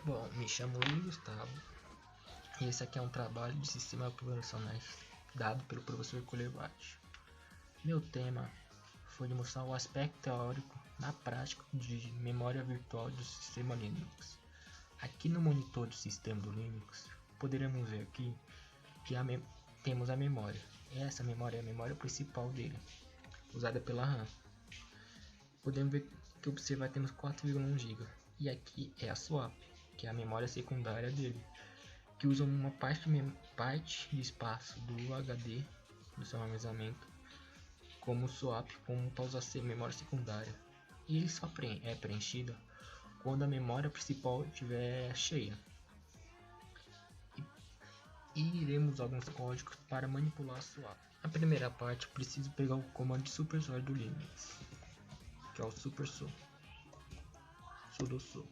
Bom, me chamo Luiz Gustavo e esse aqui é um trabalho de sistemas operacionais dado pelo professor Colevati. Meu tema foi de mostrar o aspecto teórico na prática de memória virtual do sistema Linux. Aqui no monitor do sistema do Linux, poderemos ver aqui que temos a memória. Essa memória é a memória principal dele, usada pela RAM. Podemos ver que observar temos 4,1 GB e aqui é a swap, que é a memória secundária dele, que usa uma parte de espaço do HD do seu armazenamento como swap, como para usar memória secundária, e ele só é preenchida quando a memória principal estiver cheia. E iremos usar alguns códigos para manipular a swap. Na primeira parte, preciso pegar o comando de supersor do Linux, que é o supersor sudo su.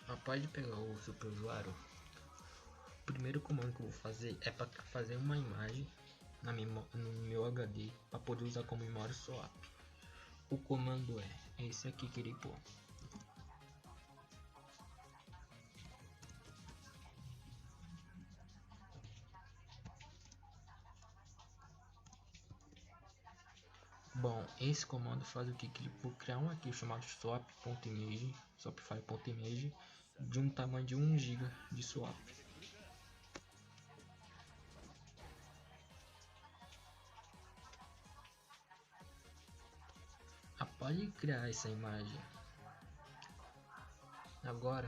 Após de pegar o superusuário, o primeiro comando que eu vou fazer é para fazer uma imagem no meu HD para poder usar como memória swap. O comando é esse aqui que ele pôr. Bom, esse comando faz o que? Que ele por criar um arquivo chamado swap.image de um tamanho de 1 GB de swap. Após de criar essa imagem, agora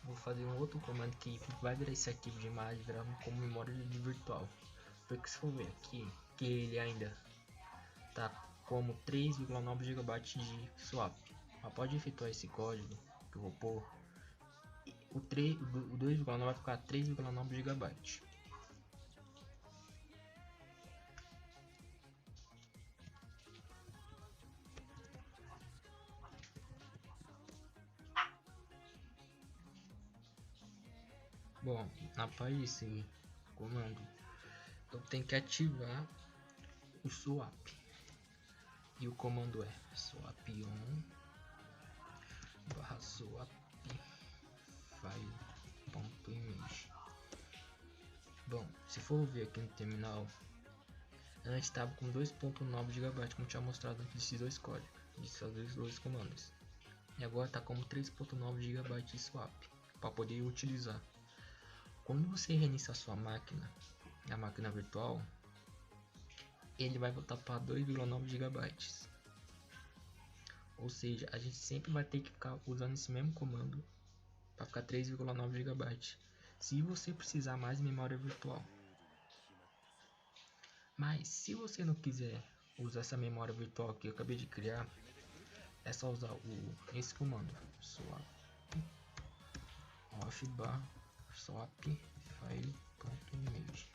vou fazer um outro comando que vai virar esse arquivo de imagem virar como memória virtual. Porque se for ver aqui que ele ainda tá como 3,9 GB de swap. Após de efetuar esse código que eu vou pôr, o 2,9 vai ficar 3,9 GB. Bom, após esse comando, eu tenho que ativar o swap. E o comando é swap-on /swap file.image. Bom, se for ver aqui no terminal, antes estava com 2,9 GB, como tinha mostrado antes desses dois códigos, desses dois comandos. E agora está como 3,9 GB de swap, para poder utilizar. Quando você reiniciar sua máquina, a máquina virtual, ele vai voltar para 2,9 GB. Ou seja, a gente sempre vai ter que ficar usando esse mesmo comando para ficar 3,9 GB. Se você precisar mais memória virtual. Mas se você não quiser usar essa memória virtual que eu acabei de criar, é só usar esse comando swap off swap file.image,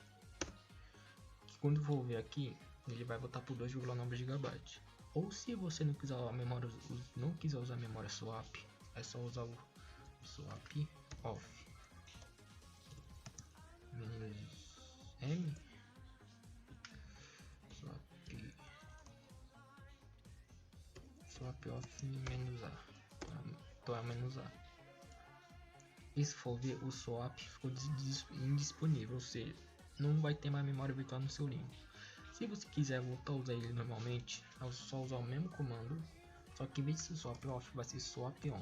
que quando for ver aqui ele vai voltar por 2,9 GB. Ou se você não quiser usar a memória swap, é só usar o swap off -m swap off -a, então é -a. E se for ver, o swap ficou indisponível, ou seja, não vai ter mais memória virtual no seu Linux. Se você quiser voltar a usar ele normalmente, é só usar o mesmo comando, só que em vez de ser swap off, vai ser swap on.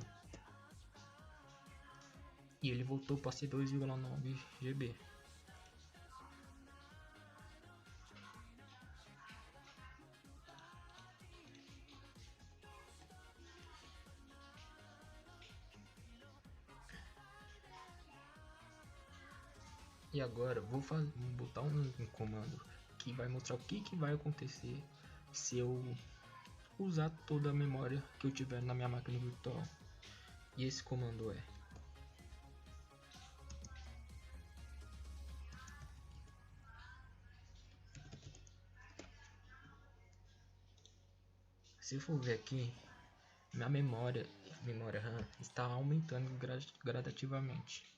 E ele voltou para ser 2,9 GB. E agora vou botar um comando que vai mostrar o que vai acontecer se eu usar toda a memória que eu tiver na minha máquina virtual. E esse comando é se eu for ver aqui, minha memória RAM está aumentando gradativamente.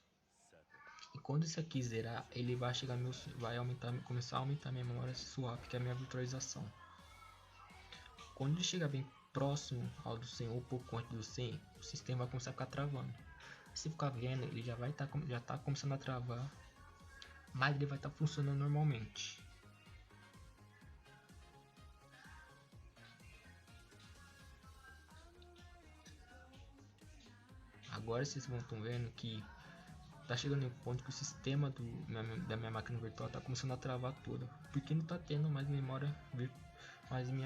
E quando isso aqui zerar, ele vai começar a aumentar minha memória swap, que é a minha virtualização. Quando ele chegar bem próximo ao do 100 ou pouco antes do 100, o sistema vai começar a ficar travando. Se ficar vendo, ele já tá começando a travar, mas ele vai estar funcionando normalmente. Agora vocês vão estar vendo que tá chegando em um ponto que o sistema da minha máquina virtual tá começando a travar toda, porque não tá tendo mais minha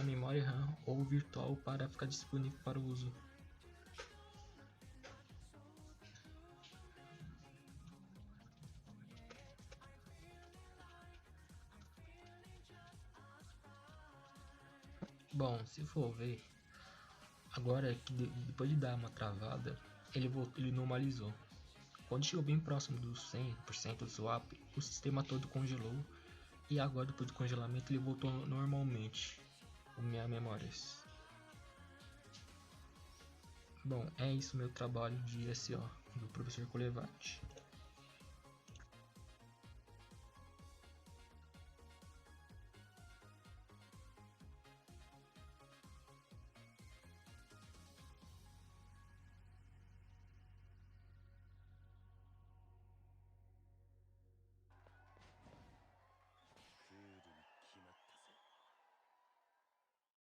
memória RAM ou virtual para ficar disponível para o uso. Bom, se for ver, agora que depois de dar uma travada, ele normalizou. Quando chegou bem próximo do 100% do swap, o sistema todo congelou e agora depois do congelamento ele voltou normalmente com minhas memórias. Bom, é isso meu trabalho de SO do professor Colevati.